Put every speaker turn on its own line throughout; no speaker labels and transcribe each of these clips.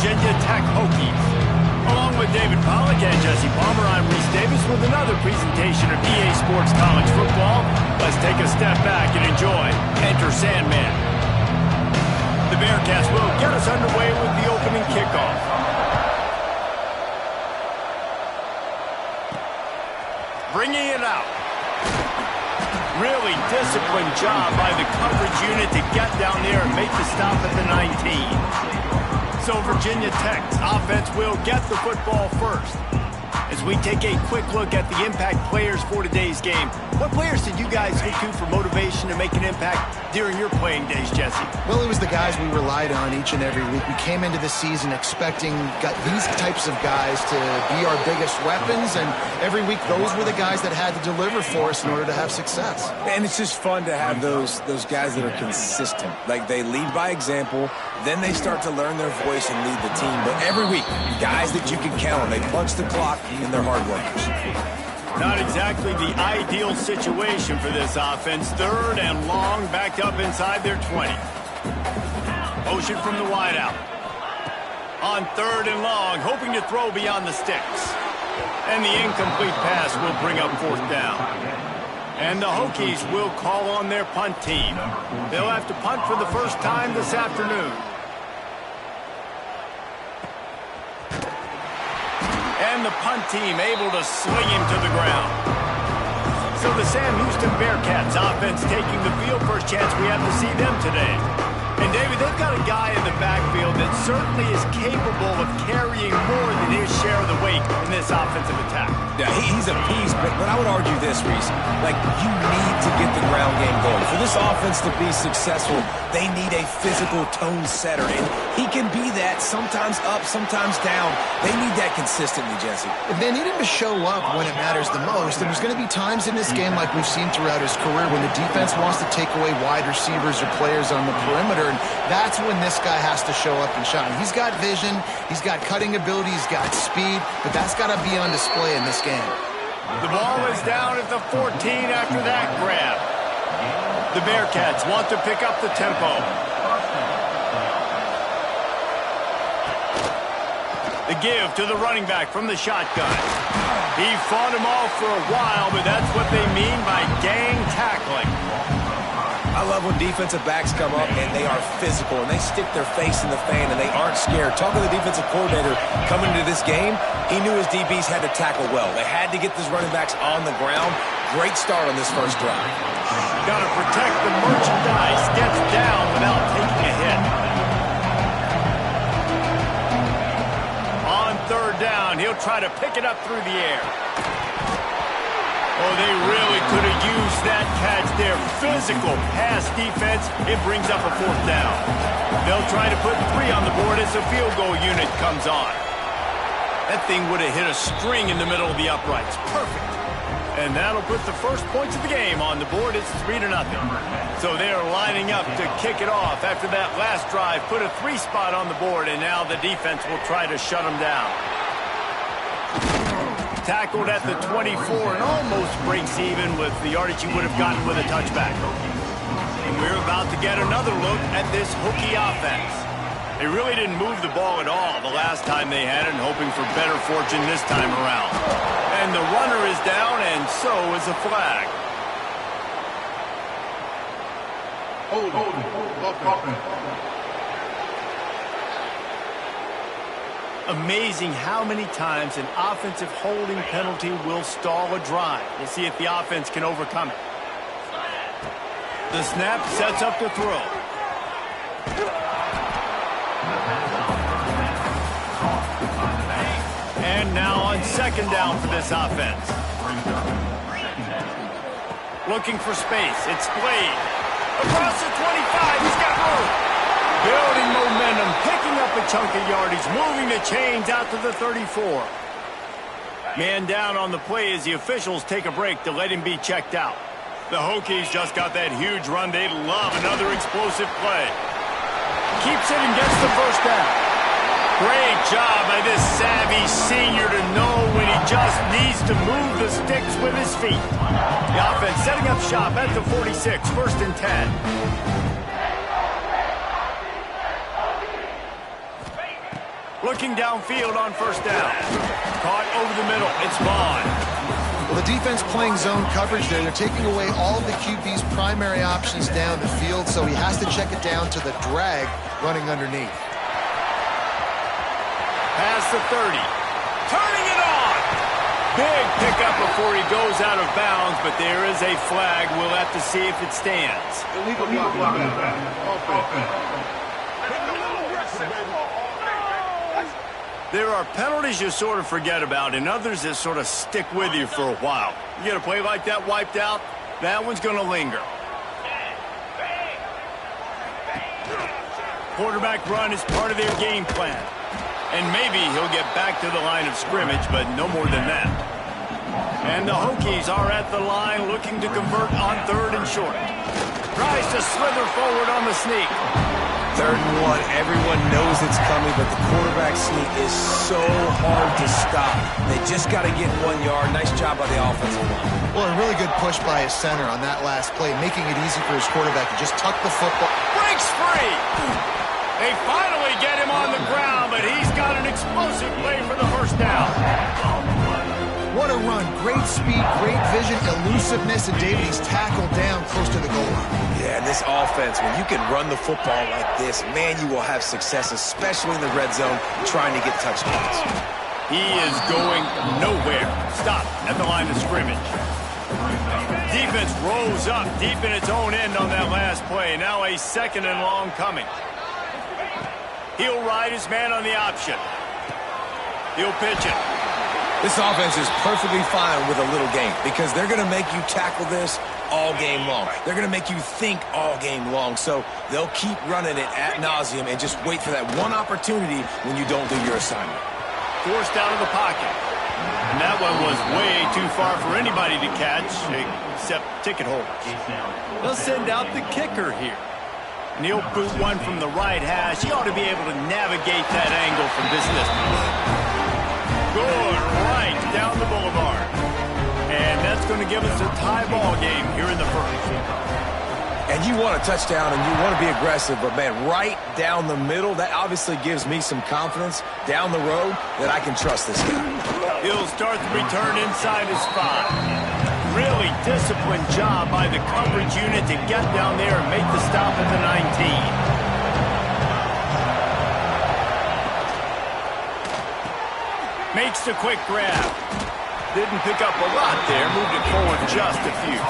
Virginia Tech Hokies. Along with David Pollack and Jesse Palmer, I'm Reese Davis with another presentation of EA Sports College Football. Let's take a step back and enjoy Enter Sandman. The Bearcats will get us underway with the opening kickoff. Bringing it out. Really disciplined job by the coverage unit to get down there and make the stop at the 19. So Virginia Tech's offense will get the football first. As we take a quick look at the impact players for today's game, what players did you guys look to for motivation to make an impact during your playing days, Jesse?
Well, it was the guys we relied on each and every week. We came into the season expecting these types of guys to be our biggest weapons, and every week those were the guys that had to deliver for us in order to have success.
And it's just fun to have those guys that are consistent. Like, they lead by example, then they start to learn their voice and lead the team. But every week, guys that you can count on, they punch the clock, and they're hard workers.
Not exactly the ideal situation for this offense. 3rd and long, backed up inside their 20. Motion from the wideout. On 3rd and long, hoping to throw beyond the sticks. And the incomplete pass will bring up 4th down. And the Hokies will call on their punt team. They'll have to punt for the first time this afternoon. And the punt team able to swing him to the ground. So the Sam Houston Bearcats offense taking the field. First chance we have to see them today. And David, they've got a guy in the backfield that certainly is capable of carrying more than his share of the weight in this offensive attack.
Yeah, he's a piece, but I would argue this, Reese. Like, you need to get the ground game going. For this offense to be successful, they need a physical tone setter, and he can be that, sometimes up, sometimes down. They need that consistently, Jesse.
They need him to show up when it matters the most, and there's going to be times in this game, like we've seen throughout his career, when the defense wants to take away wide receivers or players on the perimeter, and that's when this guy has to show up and shine. He's got vision, he's got cutting ability, he's got speed, but that's got to be on display in this game.
The ball is down at the 14 after that grab. The Bearcats want to pick up the tempo. The give to the running back from the shotgun. He fought him off for a while, but that's what they mean by gang tackling.
I love when defensive backs come up and they are physical and they stick their face in the fan and they aren't scared. Talking to the defensive coordinator coming into this game, he knew his DBs had to tackle well. They had to get these running backs on the ground. Great start on this first drive.
Got to protect the merchandise. Gets down without taking a hit. On 3rd down, he'll try to pick it up through the air. Oh, they really could have used that catch there. Physical pass defense. It brings up a 4th down. They'll try to put 3 on the board as the field goal unit comes on. That thing would have hit a string in the middle of the uprights. Perfect. And that'll put the first points of the game on the board. It's 3-0. So they are lining up to kick it off after that last drive. Put a 3 spot on the board, and now the defense will try to shut them down. Tackled at the 24 and almost breaks even with the yardage he would have gotten with a touchback. And we're about to get another look at this Hokie offense. They really didn't move the ball at all the last time they had it, and hoping for better fortune this time around. And the runner is down, and so is a flag. Amazing how many times an offensive holding penalty will stall a drive. We'll see if the offense can overcome it. The snap sets up the throw. And now on 2nd down for this offense. Looking for space. It's Blade. Across the 25. He's got room. Building momentum, picking up a chunk of yardage, moving the chains out to the 34. Man down on the play as the officials take a break to let him be checked out. The Hokies just got that huge run. They'd love another explosive play. Keeps it and gets the first down. Great job by this savvy senior to know when he just needs to move the sticks with his feet. The offense setting up shop at the 46, 1st and 10. looking downfield on first down. Caught over the middle. It's Vaughn.
Well, the defense playing zone coverage there. They're taking away all of the QB's primary options down the field, so he has to check it down to the drag running underneath.
Past the 30. Turning it on. Big pickup before he goes out of bounds, but there is a flag. We'll have to see if it stands. There are penalties you sort of forget about and others that sort of stick with you for a while. You get a play like that wiped out, that one's going to linger. Quarterback run is part of their game plan. And maybe he'll get back to the line of scrimmage, but no more than that. And the Hokies are at the line looking to convert on 3rd and short. Tries to slither forward on the sneak.
3rd and 1, everyone knows it's coming, but the quarterback sneak is so hard to stop. They just got to get 1 yard. Nice job by the offensive line.
Well, a really good push by his center on that last play, making it easy for his quarterback to just tuck the football.
Breaks free! They finally get him on the ground, but he's got an explosive play for the first down.
What a run. Great speed, great vision, elusiveness, and David, he's tackled down close to the goal line.
Yeah, and this offense, when you can run the football like this, man, you will have success, especially in the red zone, trying to get touchdowns.
He is going nowhere. Stop at the line of scrimmage. Defense rolls up deep in its own end on that last play. Now a 2nd and long coming. He'll ride his man on the option. He'll pitch it.
This offense is perfectly fine with a little game because they're going to make you tackle this all game long. They're going to make you think all game long. So they'll keep running it ad nauseum and just wait for that one opportunity when you don't do your assignment.
Forced out of the pocket. And that one was way too far for anybody to catch except ticket holders. They'll send out the kicker here. And he'll boot one from the right hash. He ought to be able to navigate that angle from this distance. Good, right down the boulevard. And that's going to give us a tie ball game here in the first.
And you want a touchdown and you want to be aggressive, but man, right down the middle, that obviously gives me some confidence down the road that I can trust this guy.
He'll start the return inside his 5. Really disciplined job by the coverage unit to get down there and make the stop at the 19. Makes the quick grab. Didn't pick up a lot there. Moved it forward just a few.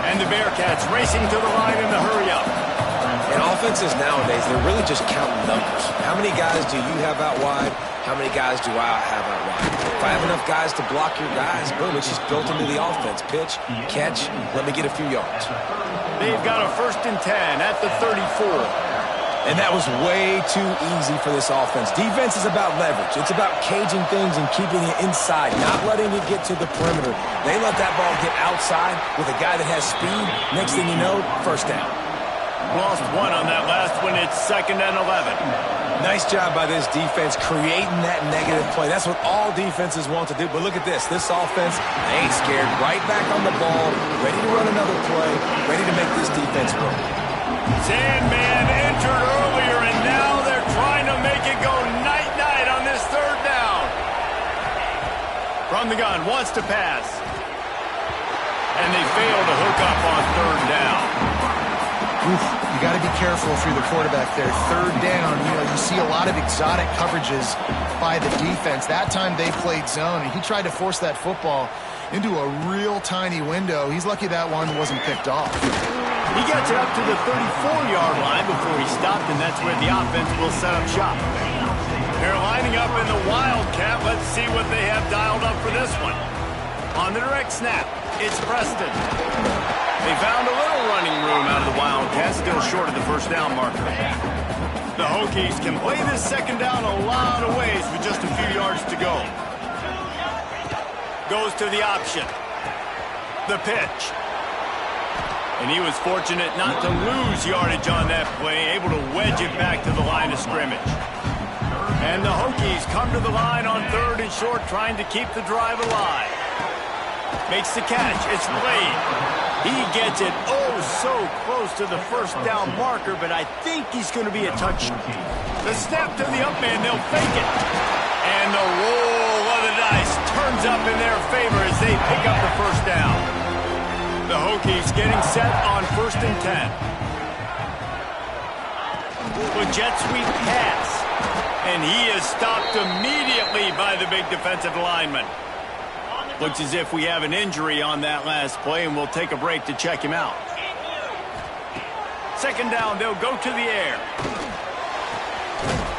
And the Bearcats racing to the line in the hurry-up.
And offenses nowadays, they're really just counting numbers. How many guys do you have out wide? How many guys do I have out wide? If I have enough guys to block your guys, boom, it's just built into the offense. Pitch, catch, let me get a few yards.
They've got a 1st and 10 at the 34.
And that was way too easy for this offense. Defense is about leverage. It's about caging things and keeping it inside, not letting it get to the perimeter. They let that ball get outside with a guy that has speed. Next thing you know, first down.
Lost one on that last one. It's 2nd and 11.
Nice job by this defense creating that negative play. That's what all defenses want to do. But look at this. This offense, they ain't scared. Right back on the ball, ready to run another play, ready to make this defense work.
Sandman entered earlier, and now they're trying to make it go night-night on this 3rd down. From the gun, wants to pass. And they fail to hook up on 3rd down.
Oof, you got to be careful if you're the quarterback there. 3rd down, you see a lot of exotic coverages by the defense. That time they played zone, and he tried to force that football into a real tiny window. He's lucky that one wasn't picked off.
He gets it up to the 34-yard line before he stopped, and that's where the offense will set up shop. They're lining up in the Wildcat. Let's see what they have dialed up for this one. On the direct snap, it's Preston. They found a little running room out of the Wildcat, still short of the first down marker. The Hokies can play this 2nd down a lot of ways with just a few yards to go. Goes to the option. The pitch. And he was fortunate not to lose yardage on that play, able to wedge it back to the line of scrimmage. And the Hokies come to the line on 3rd and short, trying to keep the drive alive. Makes the catch. It's Blade. He gets it so close to the first down marker, but I think he's going to be a touch. The snap to the up man, they'll fake it. And the roll of the dice turns up in their favor as they pick up the first down. The Hokies getting set on 1st and 10. With jet sweep pass. And he is stopped immediately by the big defensive lineman. Looks as if we have an injury on that last play, and we'll take a break to check him out. 2nd down, they'll go to the air.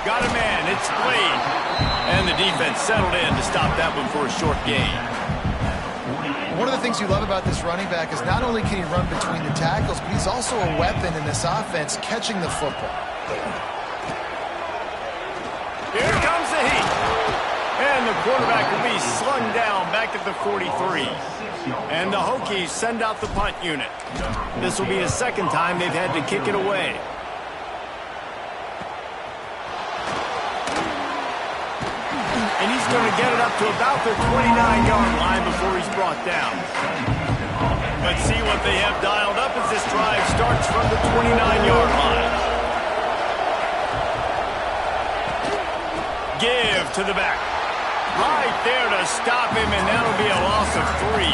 Got a man, it's Blade. And the defense settled in to stop that one for a short gain.
One of the things you love about this running back is not only can he run between the tackles, but he's also a weapon in this offense catching the football.
Here comes the heat. And the quarterback will be slung down back at the 43. And the Hokies send out the punt unit. This will be the 2nd time they've had to kick it away. And he's going to get it up to about the 29-yard line before he's brought down. Let's see what they have dialed up as this drive starts from the 29-yard line. Give to the back. Right there to stop him, and that'll be a loss of 3.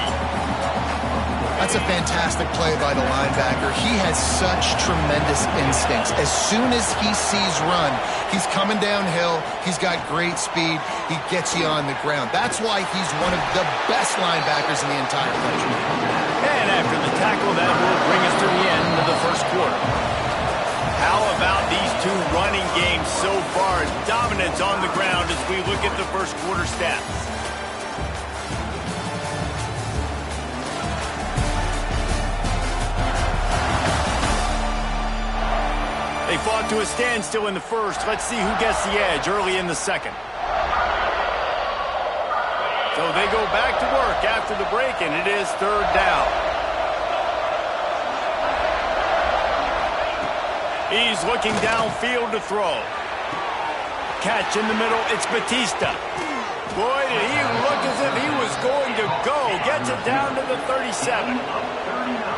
That's a fantastic play by the linebacker. He has such tremendous instincts. As soon as he sees run, he's coming downhill. He's got great speed. He gets you on the ground. That's why he's one of the best linebackers in the entire country.
And after the tackle, that will bring us to the end of the 1st quarter. How about these two running games so far? Dominance on the ground as we look at the 1st quarter stats. They fought to a standstill in the 1st. Let's see who gets the edge early in the 2nd. So they go back to work after the break, and it is 3rd down. He's looking downfield to throw. Catch in the middle, it's Batista. Boy, did he look as if he was going to go. Gets it down to the 37.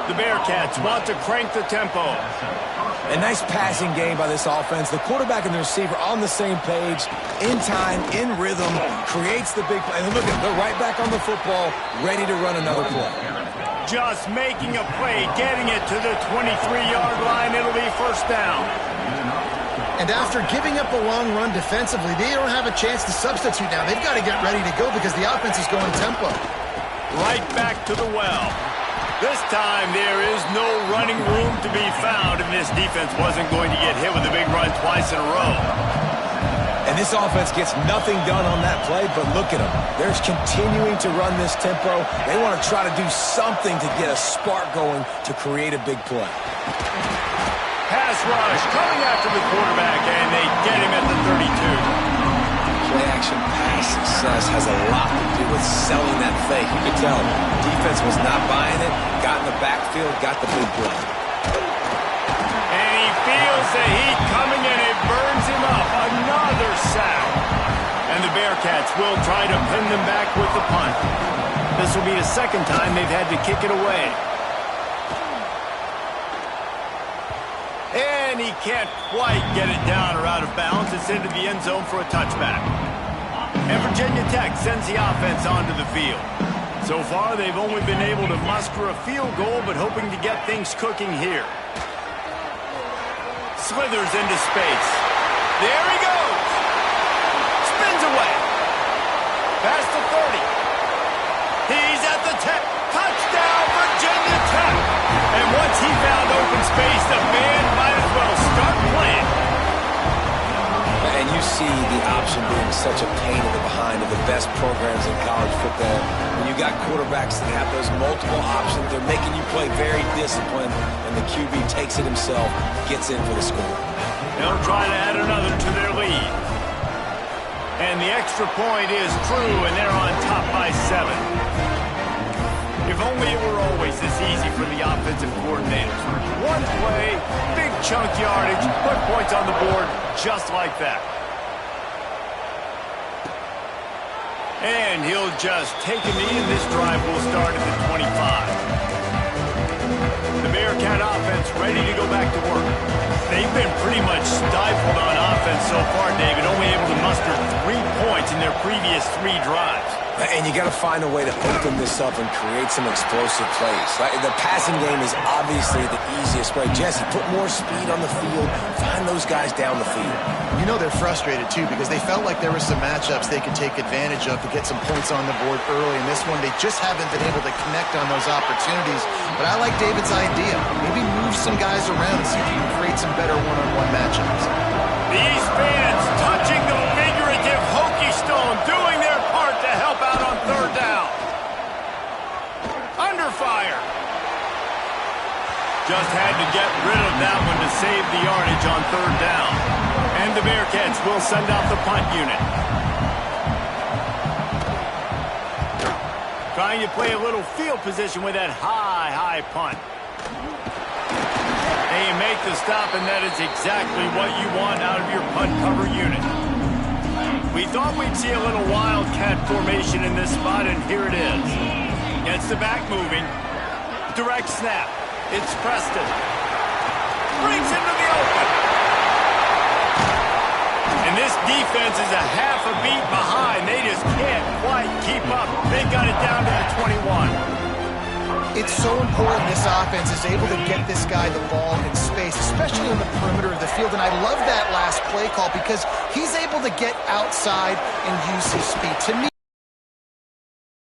The Bearcats want to crank the tempo.
A nice passing game by this offense. The quarterback and the receiver on the same page, in time, in rhythm, creates the big play. And look at, they're right back on the football, ready to run another play.
Just making a play, getting it to the 23-yard line. It'll be 1st down.
And after giving up a long run defensively, they don't have a chance to substitute now. They've got to get ready to go because the offense is going tempo.
Right back to the well. This time there is no running room to be found, and this defense wasn't going to get hit with a big run twice in a row.
And this offense gets nothing done on that play, but look at them. They're continuing to run this tempo. They want to try to do something to get a spark going to create a big play.
Pass rush coming after the quarterback, and they get him at the 32.
Play-action pass success has a lot to do with selling that fake. You can tell defense was not buying it, got in the backfield, got the big play.
And he feels the heat coming, and it burns him up. Another sack. And the Bearcats will try to pin them back with the punt. This will be the 2nd time they've had to kick it away. And he can't quite get it down or out of bounds. It's into the end zone for a touchback. And Virginia Tech sends the offense onto the field. So far, they've only been able to muster a field goal, but hoping to get things cooking here. Slithers into space. There he goes. Spins away. Past the 30. He's at the 10. Touchdown, Virginia Tech. And once he found open space, the band might as well start playing.
And you see the option being such a pain in the behind of the best programs in college football. When you got quarterbacks that have those multiple options, they're making you play very disciplined, and the QB takes it himself, gets in for the score.
They'll try to add another to their lead. And the extra point is true, and they're on top by 7. If only it were always this easy for the offensive coordinators. One play, big chunk yardage, put points on the board just like that. And he'll just take a knee, and this drive will start at the 25. The Bearcat offense ready to go back to work. They've been pretty much stifled on offense so far, David, only able to muster 3 points in their previous 3 drives.
And you got to find a way to open this up and create some explosive plays. The passing game is obviously the easiest way. Jesse, put more speed on the field. Find those guys down the field.
You know they're frustrated, too, because they felt like there were some matchups they could take advantage of to get some points on the board early. In this one, they just haven't been able to connect on those opportunities. But I like David's idea. Maybe move some guys around and see if you can create some better one-on-one matchups.
These fans touching the figurative hokey stone, doing their part to help out on 3rd down. Under fire. Just had to get rid of that one to save the yardage on 3rd down. And the Bearcats will send out the punt unit. Trying to play a little field position with that high punt. They make the stop, and that is exactly what you want out of your punt cover unit. We thought we'd see a little wildcat formation in this spot, and here it is. Gets the back moving. Direct snap. It's Preston. Brings into the open. And this defense is a half a beat behind. They just can't quite keep up. They got it down to the 21.
It's so important this offense is able to get this guy the ball in space, especially on the perimeter of the field. And I love that last play call because he's able to get outside and use his speed. To me,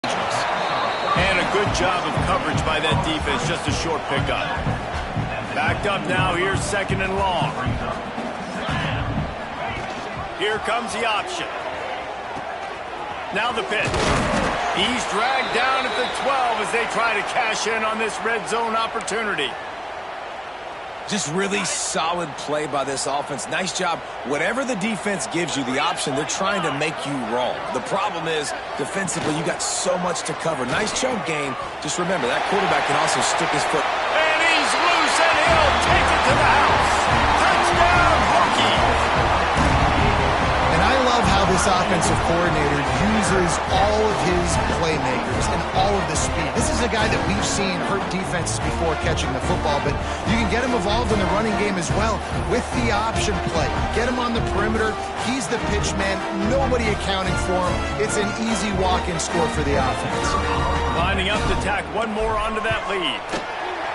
and a good job of coverage by that defense. Just a short pickup. Backed up now. Here's 2nd and long. Here comes the option. Now the pitch. He's dragged down at the 12 as they try to cash in on this red zone opportunity.
Just really solid play by this offense. Nice job. Whatever the defense gives you, the option, they're trying to make you wrong. The problem is, defensively, you got so much to cover. Nice chunk game. Just remember, that quarterback can also stick his foot.
And he's loose, and he'll take it to the house. Touchdown, Hokies!
and I love how this offensive coordinator uses all of his playmakers and all of the speed. This is a guy that we've seen hurt defenses before catching the football, but you can get him involved in the running game as well with the option play. Get him on the perimeter. He's the pitch man. Nobody accounting for him. It's an easy walk-in score for the offense.
Lining up to tack one more onto that lead.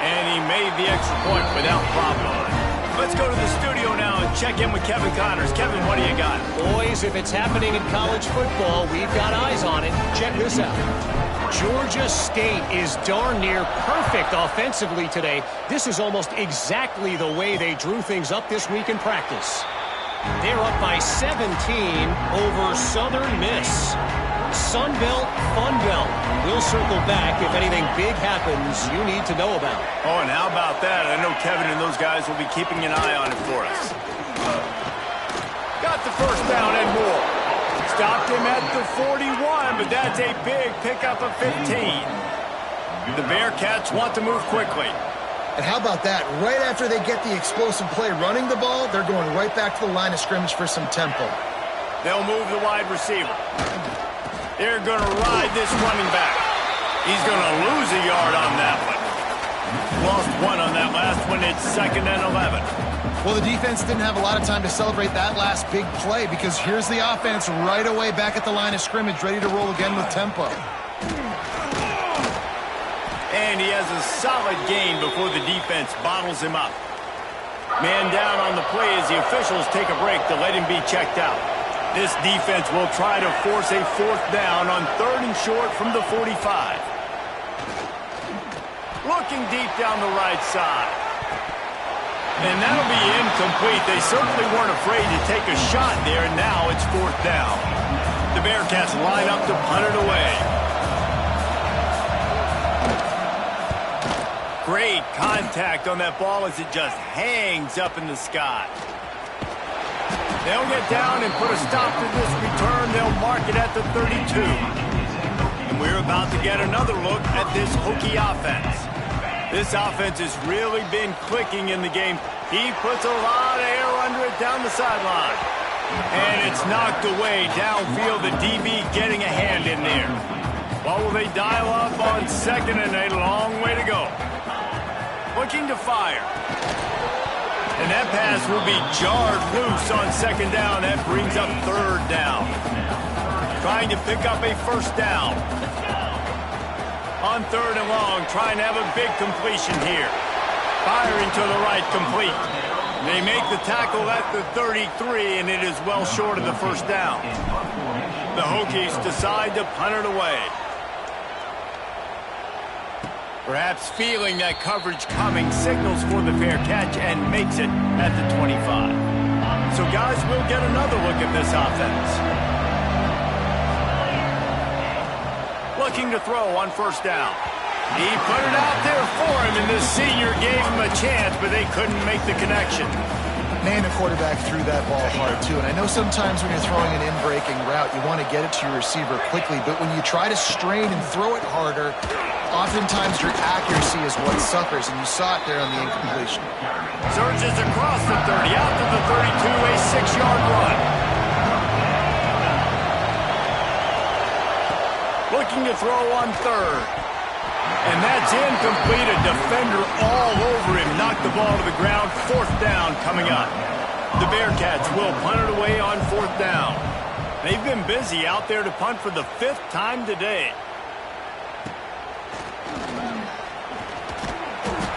And he made the extra point without problem. Let's go to the studio now and check in with Kevin Connors. Kevin, what do you got?
Boys, if it's happening in college football, we've got eyes on it. Check this out. Georgia State is darn near perfect offensively today. This is almost exactly the way they drew things up this week in practice. They're up by 17 over Southern Miss. Sunbelt, Funbelt. We'll circle back if anything big happens you need to know about.
Oh, and how about that? I know Kevin and those guys will be keeping an eye on it for us. Got the first down and more. Stopped him at the 41, but that's a big pickup of 15. The Bearcats want to move quickly.
And how about that? Right after they get the explosive play running the ball, they're going right back to the line of scrimmage for some tempo.
They'll move the wide receiver. They're going to ride this running back. He's going to lose a yard on that one. Lost one on that last one. It's 2nd and 11.
Well, the defense didn't have a lot of time to celebrate that last big play because here's the offense right away back at the line of scrimmage, ready to roll again with tempo.
And he has a solid gain before the defense bottles him up. Man down on the play as the officials take a break to let him be checked out. This defense will try to force a 4th down on 3rd and short from the 45. Looking deep down the right side. And that'll be incomplete. They certainly weren't afraid to take a shot there, and now it's 4th down. The Bearcats line up to punt it away. Great contact on that ball as it just hangs up in the sky. They'll get down and put a stop to this return. They'll mark it at the 32. And we're about to get another look at this Hokie offense. This offense has really been clicking in the game. He puts a lot of air under it down the sideline. And it's knocked away downfield. The DB getting a hand in there. What will they dial up on second and a long way to go? Looking to fire. And that pass will be jarred loose on second down. That brings up third down. Trying to pick up a first down. On third and long, trying to have a big completion here. Firing to the right, complete. They make the tackle at the 33, and it is well short of the first down. The Hokies decide to punt it away. Perhaps feeling that coverage coming, signals for the fair catch and makes it at the 25. So guys, we'll get another look at this offense. Looking to throw on first down. He put it out there for him, and this senior gave him a chance, but they couldn't make the connection.
Man, the quarterback threw that ball hard, too. And I know sometimes when you're throwing an in-breaking route, you want to get it to your receiver quickly. But when you try to strain and throw it harder, oftentimes your accuracy is what suffers. And you saw it there on the incompletion.
Surges across the 30, out to the 32, a 6-yard run. Looking to throw on third. And that's incomplete. A defender all over him. Knocked the ball to the ground. Fourth down coming up. The Bearcats will punt it away on fourth down. They've been busy out there to punt for the 5th time today.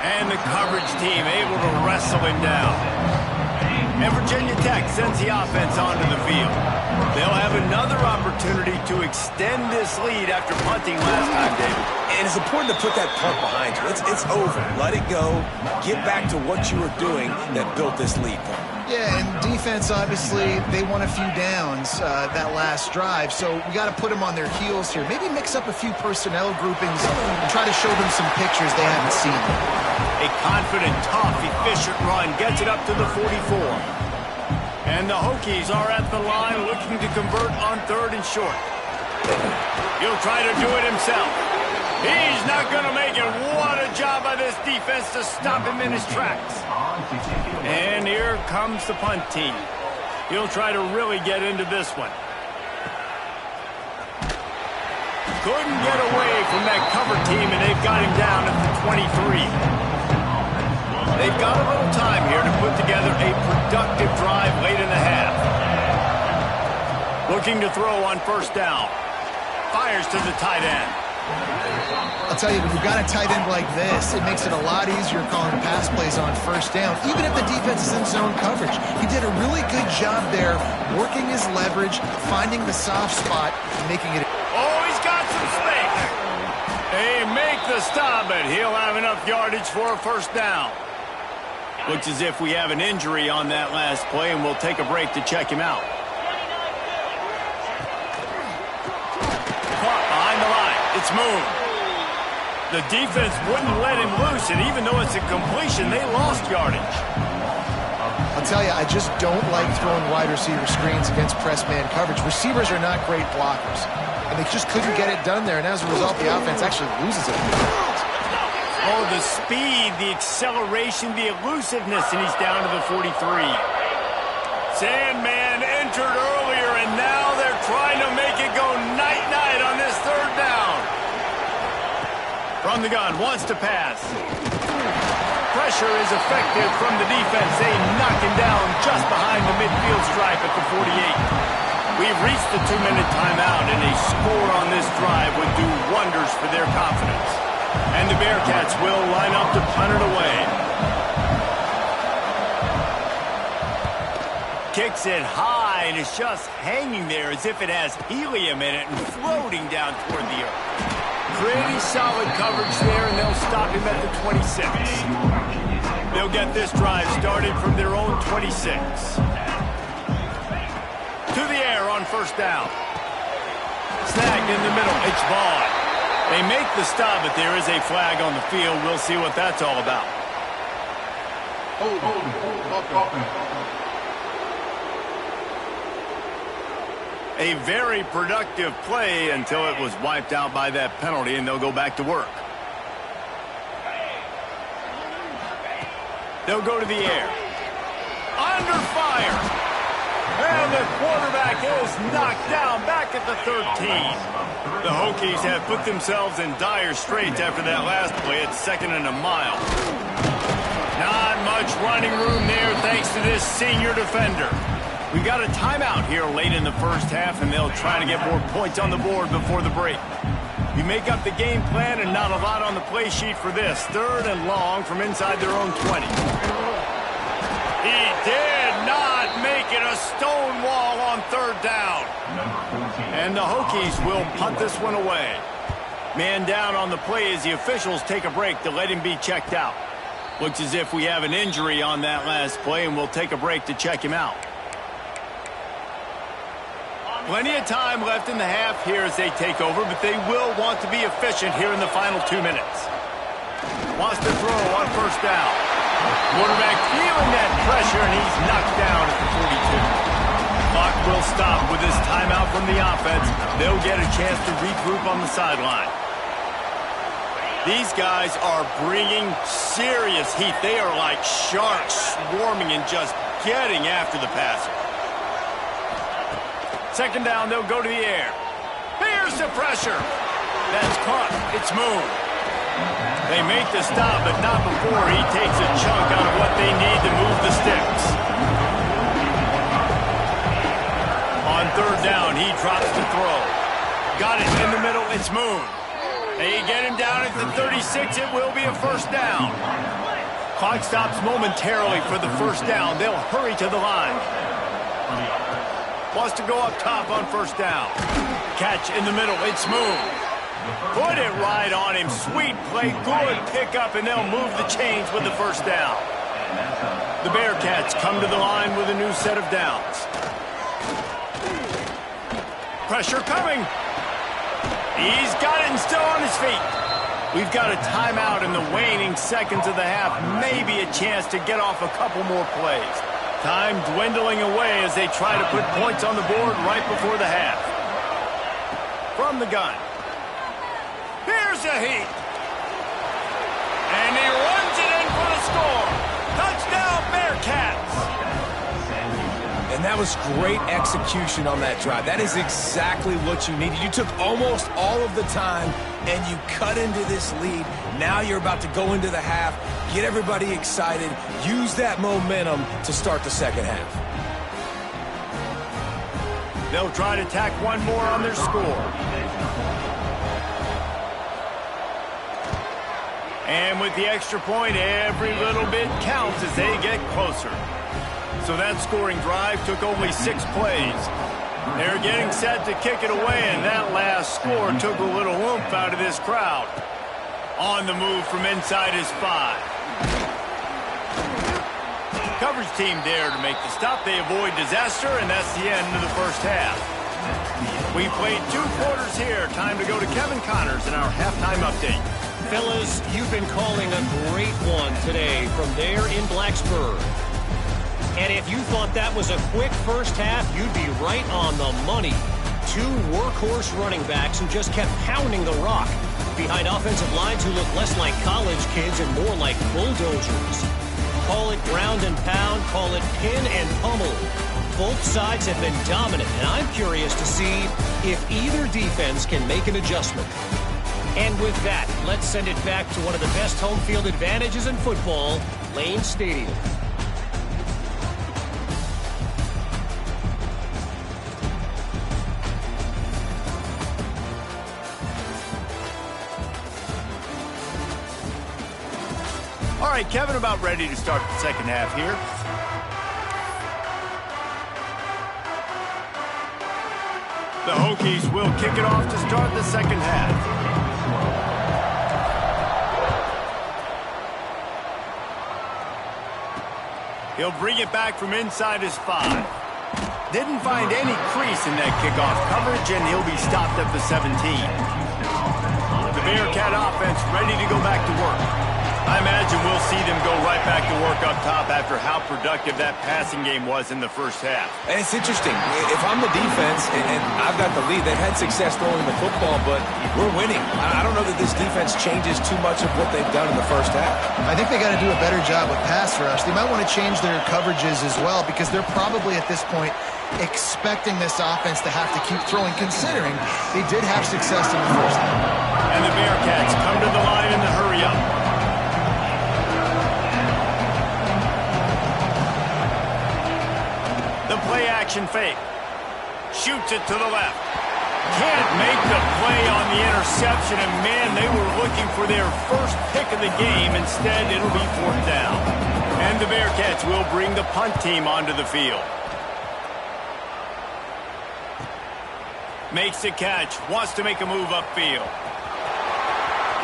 And the coverage team able to wrestle him down. And Virginia Tech sends the offense onto the field. They'll have another opportunity to extend this lead after punting last time, David.
And it's important to put that punt behind you. It's over. Let it go. Get back to what you were doing that built this lead.
Yeah, and defense, obviously, they won a few downs that last drive, so we got to put them on their heels here. Maybe mix up a few personnel groupings and try to show them some pictures they haven't seen.
A confident, tough, efficient run gets it up to the 44. And the Hokies are at the line looking to convert on third and short. He'll try to do it himself. He's not going to make it. What a job by this defense to stop him in his tracks. And here comes the punt team. He'll try to really get into this one. Couldn't get away from that cover team, and they've got him down at the 23. They've got a little time here to put together a productive drive late in the half. Looking to throw on first down. Fires to the tight end.
I'll tell you, when you've got a tight end like this, it makes it a lot easier calling pass plays on first down, even if the defense is in zone coverage. He did a really good job there, working his leverage, finding the soft spot, and making it.
Oh, he's got some space. They make the stop, but he'll have enough yardage for a first down. Looks as if we have an injury on that last play, and we'll take a break to check him out. Caught behind the line. It's moved. The defense wouldn't let him loose, and even though it's a completion, they lost yardage.
I'll tell you, I just don't like throwing wide receiver screens against press man coverage. Receivers are not great blockers, and they just couldn't get it done there, and as a result, the offense actually loses it.
Oh, the speed, the acceleration, the elusiveness, and he's down to the 43. Sandman entered earlier, and now they're trying to make it go night-night on this third down. From the gun, wants to pass. Pressure is effective from the defense. They knock him down just behind the midfield stripe at the 48. We've reached the 2-minute timeout, and a score on this drive would do wonders for their confidence. And the Bearcats will line up to punt it away. Kicks it high, and it's just hanging there as if it has helium in it and floating down toward the earth. Pretty solid coverage there, and they'll stop him at the 26. They'll get this drive started from their own 26. To the air on first down. Snagged in the middle. It's Vaughn. They make the stop, but there is a flag on the field. We'll see what that's all about. A very productive play until it was wiped out by that penalty, and they'll go back to work. They'll go to the air. Under fire. And the quarterback is knocked down back at the 13. The Hokies have put themselves in dire straits after that last play at 2nd and a mile. Not much running room there thanks to this senior defender. We've got a timeout here late in the first half, and they'll try to get more points on the board before the break. You make up the game plan and not a lot on the play sheet for this. 3rd and long from inside their own 20. He did not make it a stone wall on 3rd down. And the Hokies will punt this one away. Man down on the play as the officials take a break to let him be checked out. Looks as if we have an injury on that last play, and we'll take a break to check him out. Plenty of time left in the half here as they take over, but they will want to be efficient here in the final 2 minutes. Wants to throw on 1st down. Quarterback feeling that pressure, and he's knocked down at the 42. Clock will stop with this timeout from the offense. They'll get a chance to regroup on the sideline. These guys are bringing serious heat. They are like sharks swarming and just getting after the passer. 2nd down, they'll go to the air. Here's the pressure. That's caught. It's moved. They make the stop, but not before he takes a chunk out of what they need to move the sticks. On 3rd down, he drops the throw. Got it in the middle. It's moved. They get him down at the 36. It will be a 1st down. Clock stops momentarily for the 1st down. They'll hurry to the line. Wants to go up top on 1st down. Catch in the middle. It's moved. Put it right on him. Sweet play. Good pickup, and they'll move the chains with the 1st down. The Bearcats come to the line with a new set of downs. Pressure coming. He's got it and still on his feet. We've got a timeout in the waning seconds of the half. Maybe a chance to get off a couple more plays. Time dwindling away as they try to put points on the board right before the half. From the gun. Here's a heat. And he runs it in for the score. Touchdown, Bearcats.
And that was great execution on that drive. That is exactly what you needed. You took almost all of the time, and you cut into this lead. Now you're about to go into the half, get everybody excited, use that momentum to start the 2nd half.
They'll try to tack one more on their score. And with the extra point, every little bit counts as they get closer. So that scoring drive took only 6 plays. They're getting set to kick it away, and that last score took a little oomph out of this crowd. On the move from inside his 5. Coverage team there to make the stop. They avoid disaster, and that's the end of the 1st half. We played 2 quarters here. Time to go to Kevin Connors in our halftime update.
Fellas, you've been calling a great one today from there in Blacksburg. And if you thought that was a quick 1st half, you'd be right on the money. 2 workhorse running backs who just kept pounding the rock behind offensive lines who look less like college kids and more like bulldozers. Call it ground and pound, call it pin and pummel. Both sides have been dominant, and I'm curious to see if either defense can make an adjustment. And with that, let's send it back to one of the best home field advantages in football, Lane Stadium.
All right, Kevin, about ready to start the 2nd half here. The Hokies will kick it off to start the 2nd half. He'll bring it back from inside his 5. Didn't find any crease in that kickoff coverage, and he'll be stopped at the 17. The Bearcat offense ready to go back to work. I imagine we'll see them go right back to work up top after how productive that passing game was in the first half.
And it's interesting. If I'm the defense and I've got the lead, they've had success throwing the football, but we're winning. I don't know that this defense changes too much of what they've done in the first half.
I think they got to do a better job with pass rush. They might want to change their coverages as well because they're probably at this point expecting this offense to have to keep throwing, considering they did have success in the first half.
And the Bearcats come to the line in the hurry-up. The play-action fake. Shoots it to the left. Can't make the play on the interception, and man, they were looking for their first pick of the game. Instead, it'll be 4th down. And the Bearcats will bring the punt team onto the field. Makes the catch. Wants to make a move upfield.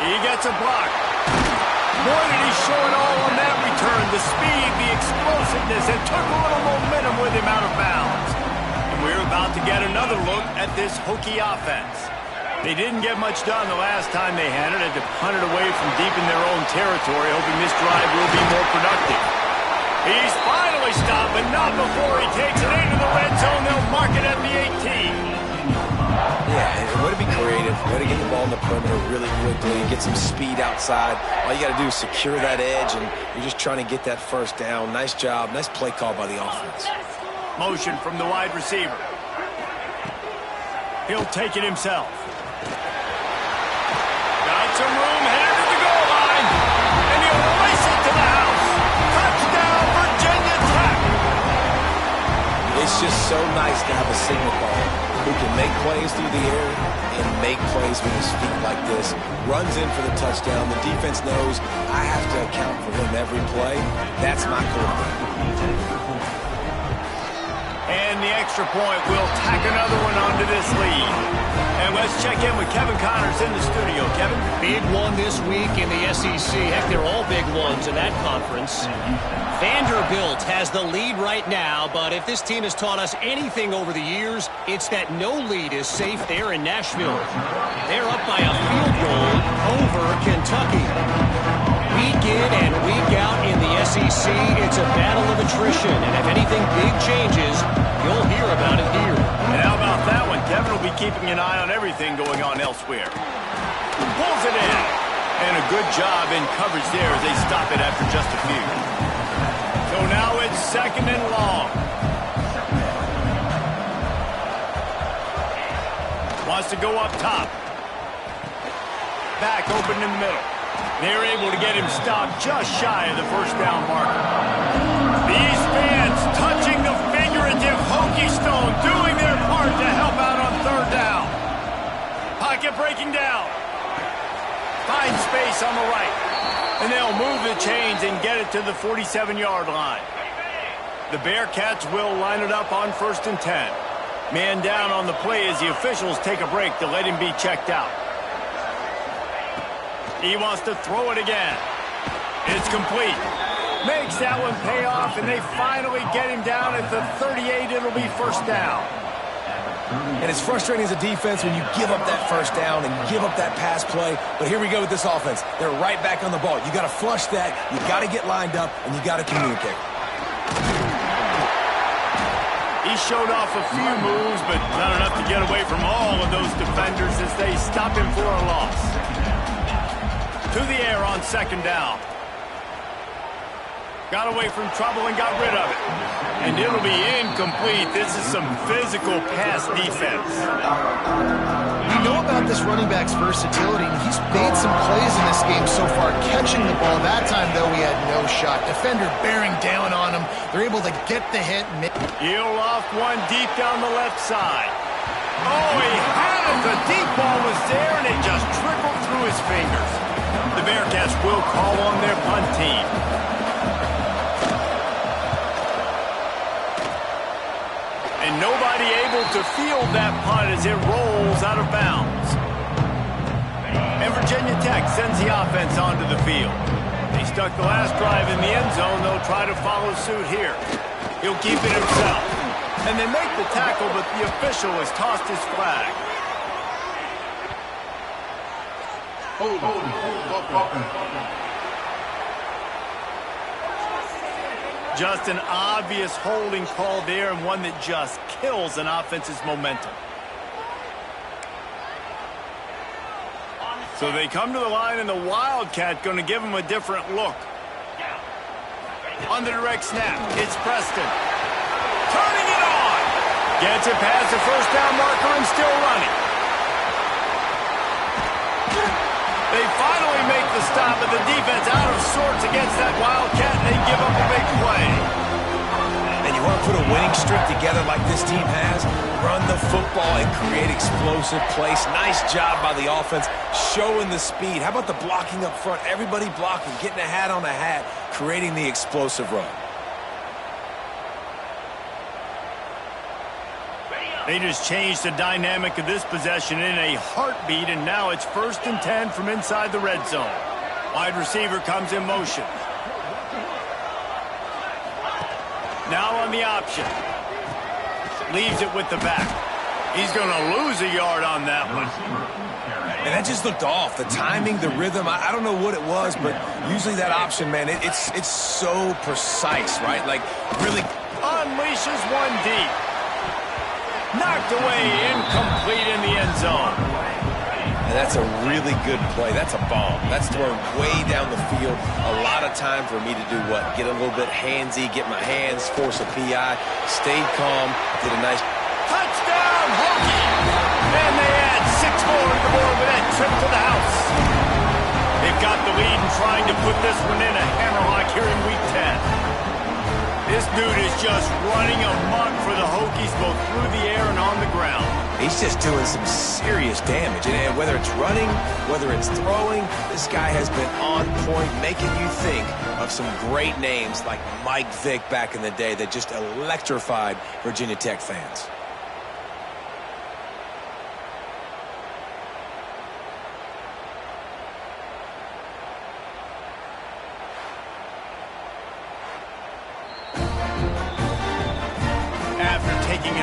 He gets a block. Boy, did he show it all on that return. The speed, the explosiveness, and took a little momentum with him out of bounds. And we're about to get another look at this Hokie offense. They didn't get much done the last time they had it. Had to punt it away from deep in their own territory, hoping this drive will be more productive. He's finally stopped, but not before he takes it into the red zone. They'll mark it at the 18.
Yeah, way to be creative, way to get the ball in the perimeter really quickly, get some speed outside. All you got to do is secure that edge, and you're just trying to get that first down. Nice job, nice play call by the offense.
Motion from the wide receiver. He'll take it himself. Got some room, headed to the goal line, and he'll race it to the house. Touchdown, Virginia Tech!
It's just so nice to have a signal ball who can make plays through the air and make plays with his feet like this. Runs in for the touchdown. The defense knows I have to account for him every play. That's my quarterback.
And the extra point will tack another one onto this lead. And let's check in with Kevin Connors in the studio. Kevin?
Big one this week in the SEC. Heck, they're all big ones in that conference. Vanderbilt has the lead right now, but if this team has taught us anything over the years, it's that no lead is safe there in Nashville. They're up by a field goal over Kentucky. Week in and week out in the SEC, it's a battle of attrition, and if anything big changes, you'll hear about it here.
And how about that one? Kevin will be keeping an eye on everything going on elsewhere. Pulls it in. And a good job in coverage there as they stop it after just a few. So now it's 2nd and long. Wants to go up top. Back open in the middle. They're able to get him stopped just shy of the first down marker. These fans touching the figurative Hokie stone, doing their part to help out on 3rd down. Pocket breaking down. Find space on the right. And they'll move the chains and get it to the 47-yard line. The Bearcats will line it up on 1st and 10. Man down on the play as the officials take a break to let him be checked out. He wants to throw it again. It's complete. Makes that one pay off, and they finally get him down at the 38. It'll be 1st down.
And it's frustrating as a defense when you give up that first down and give up that pass play. But here we go with this offense. They're right back on the ball. You got to flush that. You got to get lined up, and you got to communicate.
He showed off a few moves, but not enough to get away from all of those defenders as they stop him for a loss. To the air on 2nd down. Got away from trouble and got rid of it. And it'll be incomplete. This is some physical pass defense.
We know about this running back's versatility, and he's made some plays in this game so far, catching the ball. That time, though, he had no shot. Defender bearing down on him. They're able to get the hit.
He'll off one deep down the left side. Oh, he had it. The deep ball was there, and it just trickled through his fingers. The Bearcats will call on their punt team. And nobody able to field that punt as it rolls out of bounds. And Virginia Tech sends the offense onto the field. They stuck the last drive in the end zone. They'll try to follow suit here. He'll keep it himself. And they make the tackle, but the official has tossed his flag. Just an obvious holding call there, and one that just kills an offense's momentum. So they come to the line, and the Wildcat going to give them a different look. On the direct snap, it's Preston. Turning it on. Gets it past the first down marker and still running. They finally make the stop, but the defense out of sorts against that Wildcat, and they give up a big play.
And you want to put a winning streak together like this team has? Run the football and create explosive plays. Nice job by the offense, showing the speed. How about the blocking up front? Everybody blocking, getting a hat on a hat, creating the explosive run.
They just changed the dynamic of this possession in a heartbeat, and now it's 1st and 10 from inside the red zone. Wide receiver comes in motion. Now on the option. Leaves it with the back. He's going to lose a yard on that one.
And that just looked off. The timing, the rhythm, I don't know what it was, but usually that option, man, it's so precise, right? Like, really
unleashes one deep. Knocked away, incomplete in the end zone.
And that's a really good play. That's a bomb. That's thrown way down the field. A lot of time for me to do what? Get a little bit handsy, get my hands, force a PI, stayed calm, did a nice
touchdown, Hokie! And they add 6 more to the board with that trip to the house. They've got the lead and trying to put this one in a hammerlock here in Week 10. This dude is just running amok for the Hokies, both through the air and on the ground.
He's just doing some serious damage. And whether it's running, whether it's throwing, this guy has been on point, making you think of some great names like Mike Vick back in the day that just electrified Virginia Tech fans.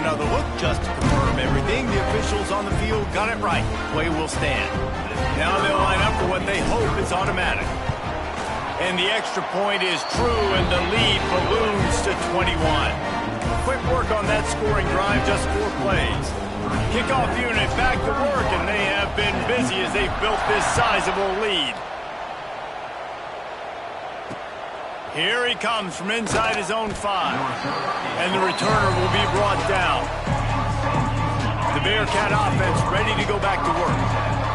Another look just to confirm everything. The officials on the field got it right. Play will stand. Now they'll line up for what they hope is automatic. And the extra point is true, and the lead balloons to 21. Quick work on that scoring drive, just 4 plays. Kickoff unit back to work, and they have been busy as they've built this sizable lead. Here he comes from inside his own 5. And the returner will be brought down. The Bearcat offense ready to go back to work.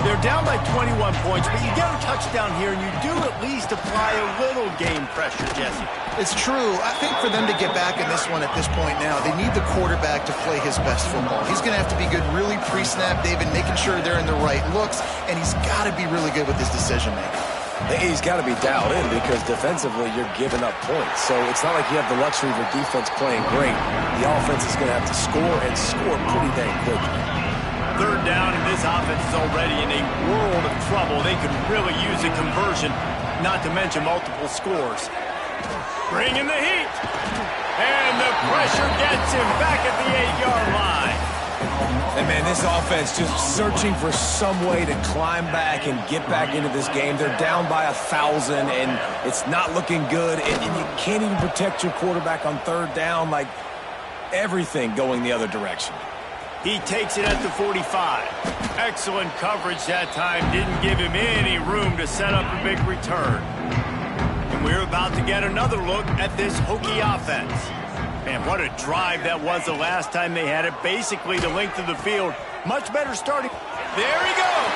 They're down by 21 points, but you get a touchdown here, and you do at least apply a little game pressure, Jesse.
It's true. I think for them to get back in this one at this point now, they need the quarterback to play his best football. He's going to have to be good really pre-snap, David, making sure they're in the right looks, and he's got to be really good with his decision-making.
He's got to be dialed in because defensively you're giving up points. So it's not like you have the luxury of your defense playing great. The offense is going to have to score and score pretty dang quickly.
3rd down, and this offense is already in a world of trouble. They could really use a conversion, not to mention multiple scores. Bringing the heat. And the pressure gets him back at the 8-yard line.
And, man, this offense just searching for some way to climb back and get back into this game. They're down by 1,000, and it's not looking good. And you can't even protect your quarterback on 3rd down, like everything going the other direction.
He takes it at the 45. Excellent coverage that time. Didn't give him any room to set up a big return. And we're about to get another look at this Hokie offense. Man, what a drive that was the last time they had it. Basically the length of the field. Much better starting. There he goes.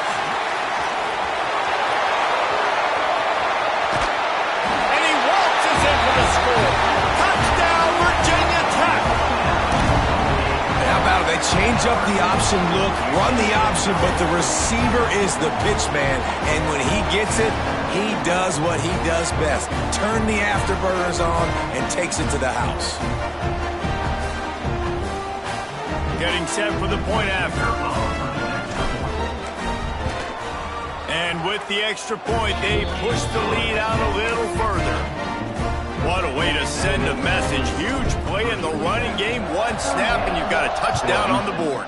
And he waltzes in for the score. Touchdown, Virginia Tech.
How about it? They change up the option look, run the option, but the receiver is the pitch man. And when he gets it, he does what he does best. Turn the afterburners on and takes it to the house.
Getting set for the point after. And with the extra point, they push the lead out a little further. What a way to send a message. Huge play in the running game. 1 snap, and you've got a touchdown on the board.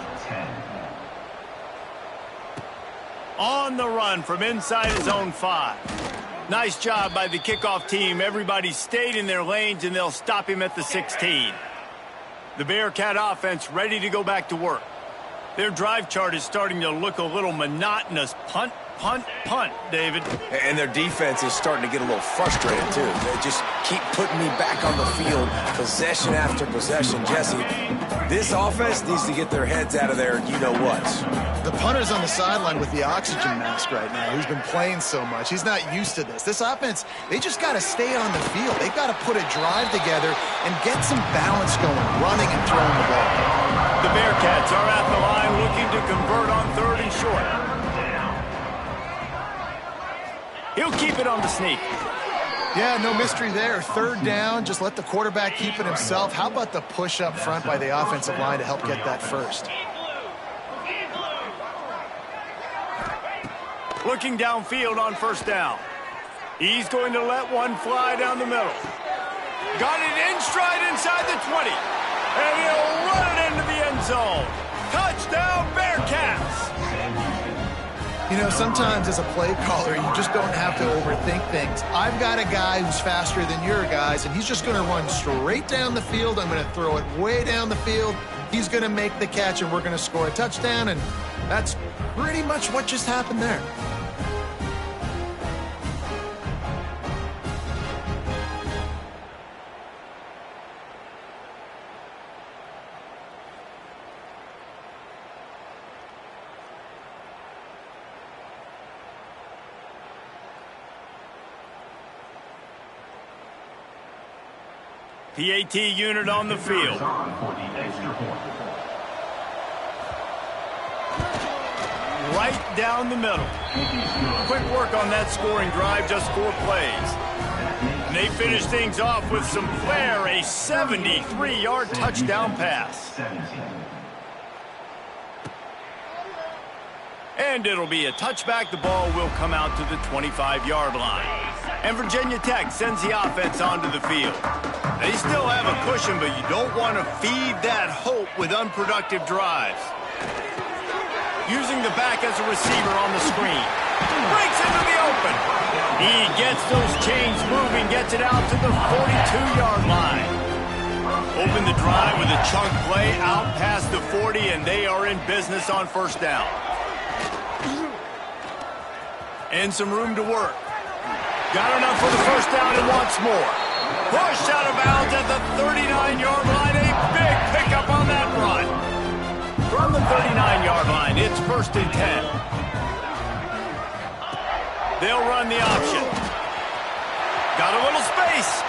On the run from inside his own 5. Nice job by the kickoff team. Everybody stayed in their lanes, and they'll stop him at the 16. The Bearcat offense ready to go back to work. Their drive chart is starting to look a little monotonous. Punt, punt, punt, David.
And their defense is starting to get a little frustrated, too. They just keep putting me back on the field, possession after possession. Jesse, this offense needs to get their heads out of there, you-know-what.
The punter's on the sideline with the oxygen mask right now. He's been playing so much. He's not used to this. This offense, they just got to stay on the field. They've got to put a drive together and get some balance going, running and throwing the ball.
The Bearcats are at the line looking to convert on 3rd and short. He'll keep it on the sneak.
Yeah, no mystery there. 3rd down, just let the quarterback keep it himself. How about the push up front by the offensive line to help get that first?
Looking downfield on 1st down. He's going to let one fly down the middle. Got it in stride inside the 20. And he'll run it into the end zone. Touchdown, Bearcats!
You know, sometimes as a play caller, you just don't have to overthink things. I've got a guy who's faster than your guys, and he's just going to run straight down the field. I'm going to throw it way down the field. He's going to make the catch, and we're going to score a touchdown, and that's pretty much what just happened there.
PAT unit on the field. Right down the middle. Quick work on that scoring drive, just 4 plays. And they finish things off with some flair, a 73-yard touchdown pass. And it'll be a touchback. The ball will come out to the 25-yard line. And Virginia Tech sends the offense onto the field. They still have a cushion, but you don't want to feed that hope with unproductive drives. Using the back as a receiver on the screen. Breaks into the open. He gets those chains moving, gets it out to the 42-yard line. Open the drive with a chunk play out past the 40, and they are in business on 1st down. And some room to work. Got enough for the 1st down and wants more. Pushed out of bounds at the 39-yard line. A big pickup on that run. From the 39-yard line, it's 1st and 10. They'll run the option. Got a little space.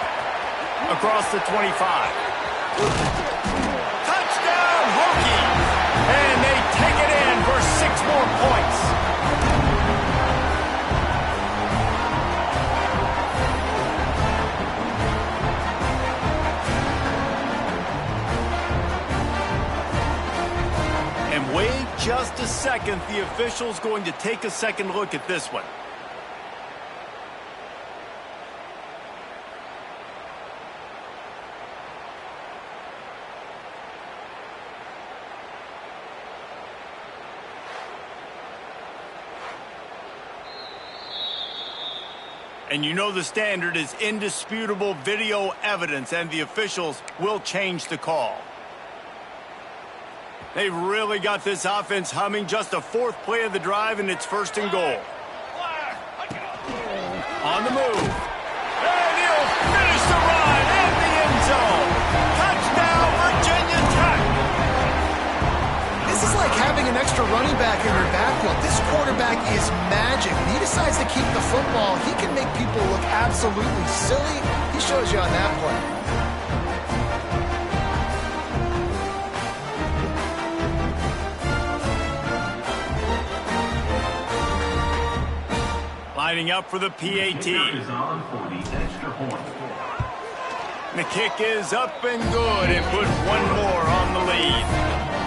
Across the 25. Touchdown, Hokies! And they take it in for 6 more points. Wait just a second. The official's going to take a second look at this one. And you know the standard is indisputable video evidence, and the officials will change the call. They've really got this offense humming. Just a 4th play of the drive, and it's 1st and goal. On the move. And he'll finish the run in the end zone. Touchdown, Virginia Tech.
This is like having an extra running back in your backfield. This quarterback is magic. When he decides to keep the football, he can make people look absolutely silly. He shows you on that play.
Lining up for the PAT. The kick is up and good, and put one more on the lead.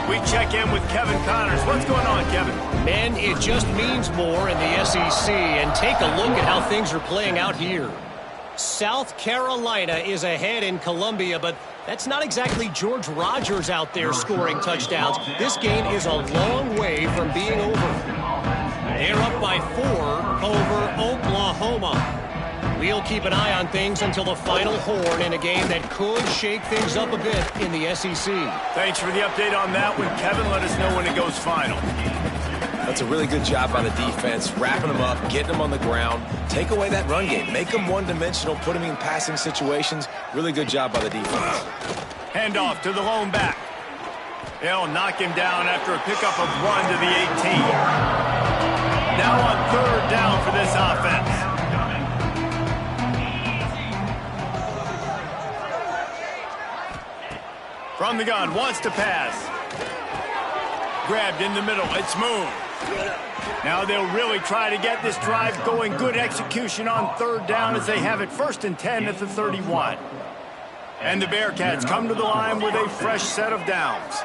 We check in with Kevin Connors. What's going on, Kevin?
Man, it just means more in the SEC, and take a look at how things are playing out here. South Carolina is ahead in Columbia, but that's not exactly George Rogers out there scoring touchdowns. This game is a long way from being over. They're up by 4 over Oklahoma. We'll keep an eye on things until the final horn in a game that could shake things up a bit in the SEC.
Thanks for the update on that one, Kevin. Let us know when it goes final.
That's a really good job by the defense, wrapping them up, getting them on the ground. Take away that run game. Make them one-dimensional, put them in passing situations. Really good job by the defense.
Handoff to the lone back. They'll knock him down after a pickup of 1 to the 18. Now on 3rd down for this offense. From the gun, wants to pass. Grabbed in the middle, it's moved. Now they'll really try to get this drive going. Good execution on 3rd down as they have it 1st and 10 at the 31. And the Bearcats come to the line with a fresh set of downs.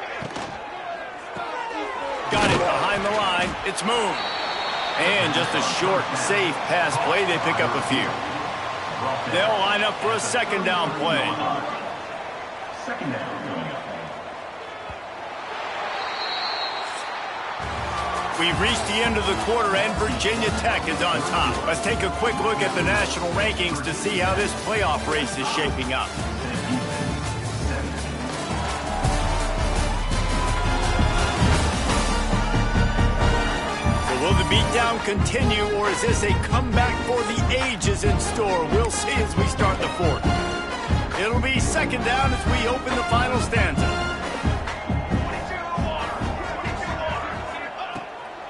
Got it behind the line, it's moved. And just a short, safe pass play, they pick up a few. They'll line up for a 2nd down play. We've reached the end of the quarter, and Virginia Tech is on top. Let's take a quick look at the national rankings to see how this playoff race is shaping up. So will the beatdown continue, or is this a comeback for the ages in store? We'll see as we start the 4th. It'll be 2nd down as we open the final stanza.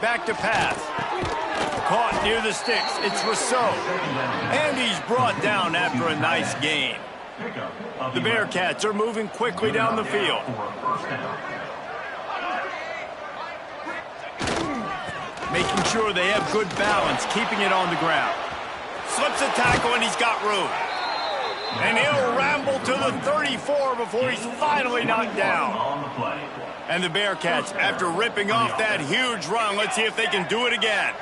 Back to pass. Caught near the sticks. It's Rousseau. And he's brought down after a nice gain. The Bearcats are moving quickly down the field. Making sure they have good balance, keeping it on the ground. Slips a tackle and he's got room. And he'll ramble to the 34 before he's finally knocked down. And the Bearcats, after ripping off that huge run, let's see if they can do it again.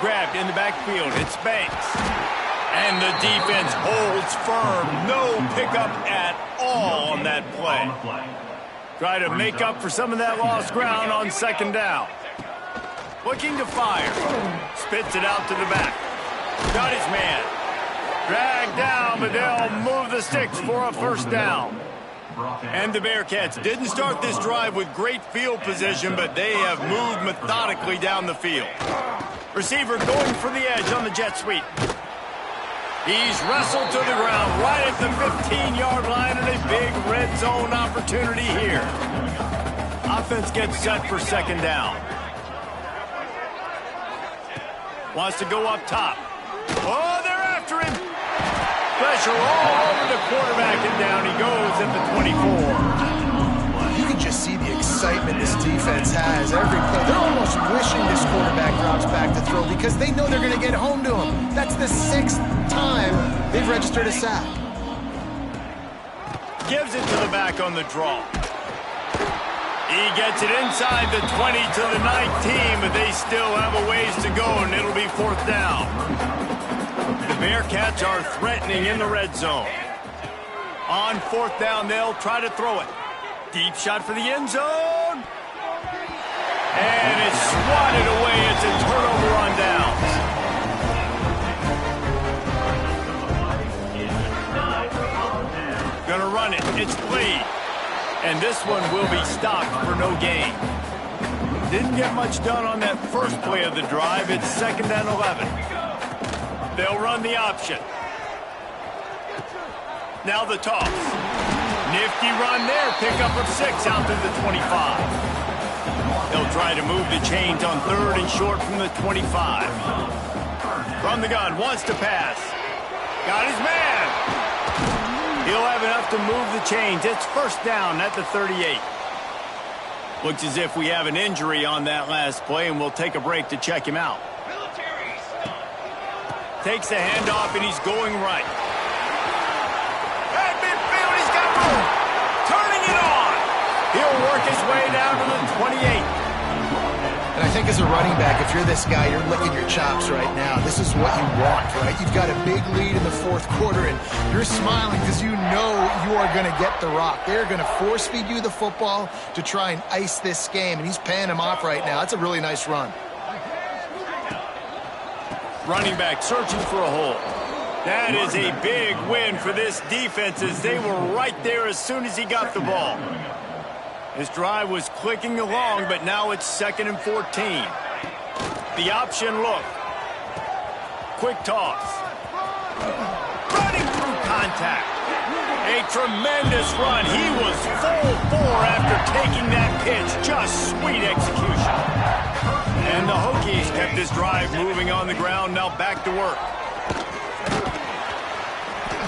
Grabbed in the backfield, it's Banks. And the defense holds firm. No pickup at all on that play. Try to make up for some of that lost ground on 2nd down. Looking to fire. Spits it out to the back. Got his man. Dragged down, but they'll move the sticks for a 1st down. And the Bearcats didn't start this drive with great field position, but they have moved methodically down the field. Receiver going for the edge on the jet sweep. He's wrestled to the ground right at the 15-yard line, and a big red zone opportunity here. Offense gets set for 2nd down. Wants to go up top. Oh, they're after him. Pressure all over the quarterback, and down he goes at the 24.
You can just see the excitement this defense has every play. They're almost wishing this quarterback drops back to throw because they know they're going to get home to him. That's the 6th time they've registered a sack.
Gives it to the back on the draw. He gets it inside the 20 to the 19, but they still have a ways to go, and it'll be 4th down. The Bearcats are threatening in the red zone. On 4th down, they'll try to throw it. Deep shot for the end zone. And it's swatted away. It's a turnover on downs. Gonna run it. It's Lee. And this one will be stopped for no gain. Didn't get much done on that first play of the drive. It's 2nd and 11. They'll run the option. Now the toss. Nifty run there. Pickup of 6 out to the 25. They'll try to move the chains on 3rd and short from the 25. From the gun. Wants to pass. Got his man. He'll have enough to move the chains. It's 1st down at the 38. Looks as if we have an injury on that last play, and we'll take a break to check him out. Takes the handoff, and he's going right. At midfield, he's got room. Turning it on. He'll work his way down to the 28.
And I think as a running back, if you're this guy, you're licking your chops right now. This is what you want, right? You've got a big lead in the 4th quarter, and you're smiling because you know you are going to get the rock. They're going to force feed you the football to try and ice this game, and he's paying him off right now. That's a really nice run.
Running back searching for a hole. That is a big win for this defense as they were right there as soon as he got the ball. His drive was clicking along, but now it's 2nd and 14. The option look. Quick toss. Running through contact. A tremendous run. He was full bore after taking that pitch. Just sweet execution. And the Hokies kept this drive moving on the ground. Now back to work.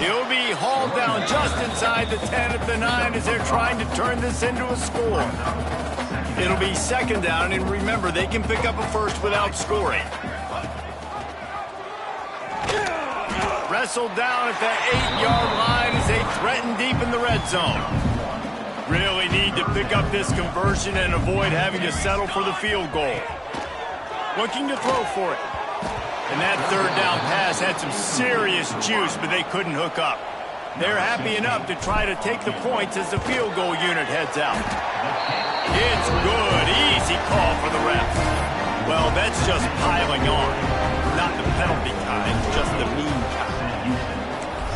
He'll be hauled down just inside the 10 at the 9 as they're trying to turn this into a score. It'll be 2nd down, and remember, they can pick up a first without scoring. Wrestled down at the 8-yard line as they threaten deep in the red zone. Really need to pick up this conversion and avoid having to settle for the field goal. Looking to throw for it. And that 3rd down pass had some serious juice, but they couldn't hook up. They're happy enough to try to take the points as the field goal unit heads out. It's good. Easy call for the refs. Well, that's just piling on. Not the penalty kind, just the mean kind.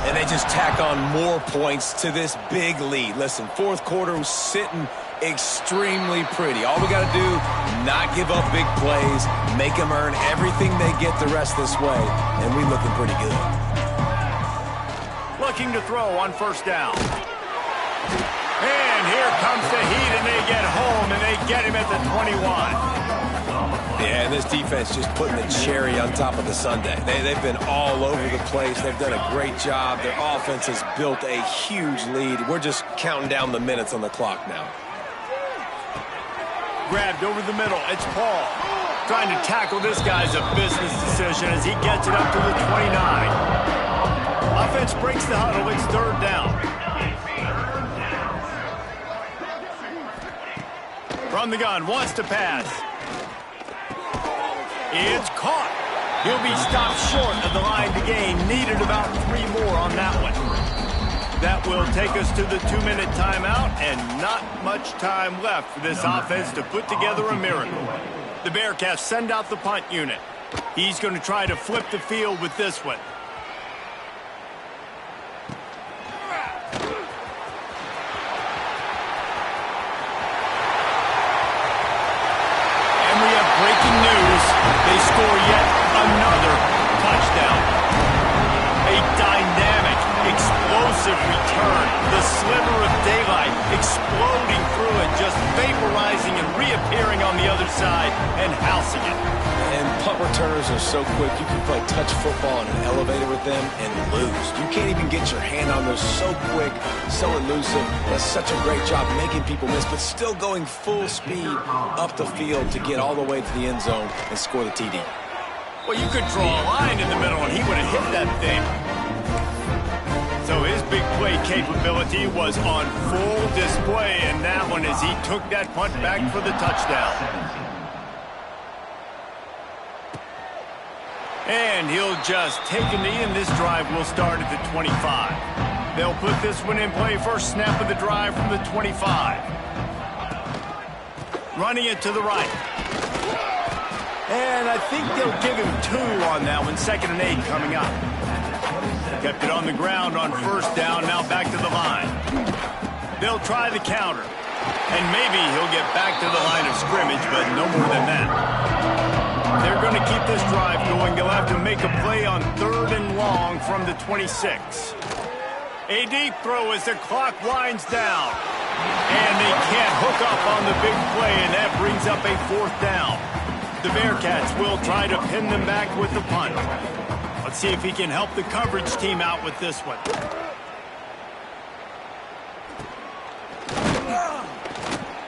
And they just tack on more points to this big lead. Listen, 4th quarter was sitting extremely pretty. All we got to do, not give up big plays, make them earn everything they get the rest this way, and we're looking pretty good.
Looking to throw on 1st down. And here comes the heat, and they get home, and they get him at the 21.
Yeah, and this defense just putting the cherry on top of the sundae. They've been all over the place. They've done a great job. Their offense has built a huge lead. We're just counting down the minutes on the clock now.
Grabbed over the middle. It's Paul. Trying to tackle this guy's a business decision as he gets it up to the 29. Offense breaks the huddle. It's 3rd down. From the gun. Wants to pass. It's caught. He'll be stopped short of the line to gain. Needed about 3 more on that one. That will take us to the 2-minute timeout, and not much time left for this offense to put together a miracle. The Bearcats send out the punt unit. He's going to try to flip the field with this one. And we have breaking news. They score yet another touchdown. A dynamic, explosive return. The sliver of daylight exploding through it, just vaporizing and reappearing on the other side and housing it.
And punt returners are so quick. You can play touch football in an elevator with them and lose. You can't even get your hand on those. So quick, so elusive. Does such a great job making people miss, but still going full speed up the field to get all the way to the end zone and score the TD.
Well, you could draw a line in the middle, and he would have hit that thing. So his big play capability was on full display in that one as he took that punt back for the touchdown. And he'll just take a knee, and this drive will start at the 25. They'll put this one in play. First snap of the drive from the 25. Running it to the right. And I think they'll give him 2 on that one. 2nd and 8 coming up. Kept it on the ground on 1st down. Now back to the line. They'll try the counter. And maybe he'll get back to the line of scrimmage, but no more than that. They're going to keep this drive going. They'll have to make a play on 3rd and long from the 26. A deep throw as the clock winds down. And they can't hook up on the big play, and that brings up a 4th down. The Bearcats will try to pin them back with the punt. Let's see if he can help the coverage team out with this one.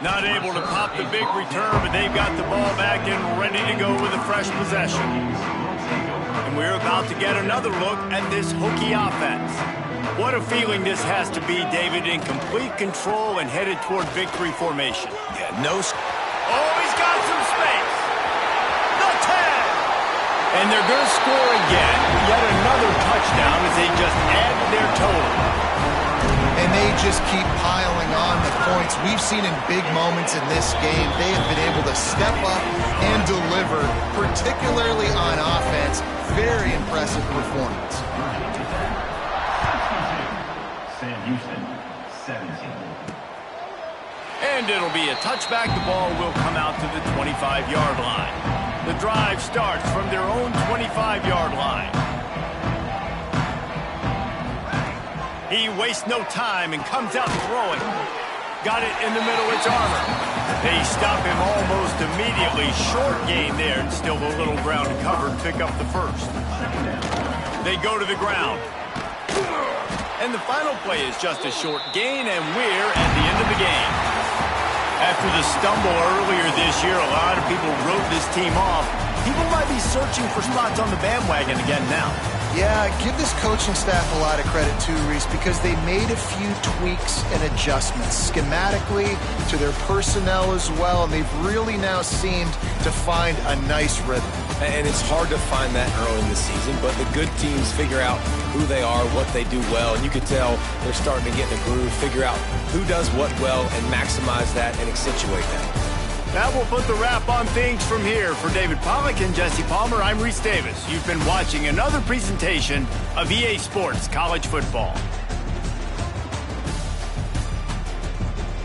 Not able to pop the big return, but they've got the ball back and ready to go with a fresh possession. And we're about to get another look at this Hokie offense. What a feeling this has to be, David, in complete control and headed toward victory formation.
Yeah, no...
Oh, he's got some space. The 10. And they're going to score again. Yet another touchdown as they just added their total.
And they just keep piling on the points. We've seen in big moments in this game, they have been able to step up and deliver, particularly on offense. very impressive performance.
Sam Houston, 17.
And it'll be a touchback. The ball will come out to the 25-yard line. The drive starts from their own 25-yard line. He wastes no time and comes out throwing. Got it in the middle, it's Armour. They stop him almost immediately. Short gain there, and still a little ground to cover to pick up the first. They go to the ground. And the final play is just a short gain, and we're at the end of the game. After the stumble earlier this year, a lot of people wrote this team off. People might be searching for spots on the bandwagon again now.
Yeah, give this coaching staff a lot of credit too, Reese, because they made a few tweaks and adjustments schematically to their personnel as well, and they've really now seemed to find a nice rhythm.
And it's hard to find that early in the season, but the good teams figure out who they are, what they do well, and you can tell they're starting to get in the groove, figure out who does what well, and maximize that and accentuate that.
That will put the wrap on things from here. For David Pollack and Jesse Palmer, I'm Reese Davis. You've been watching another presentation of EA Sports College Football.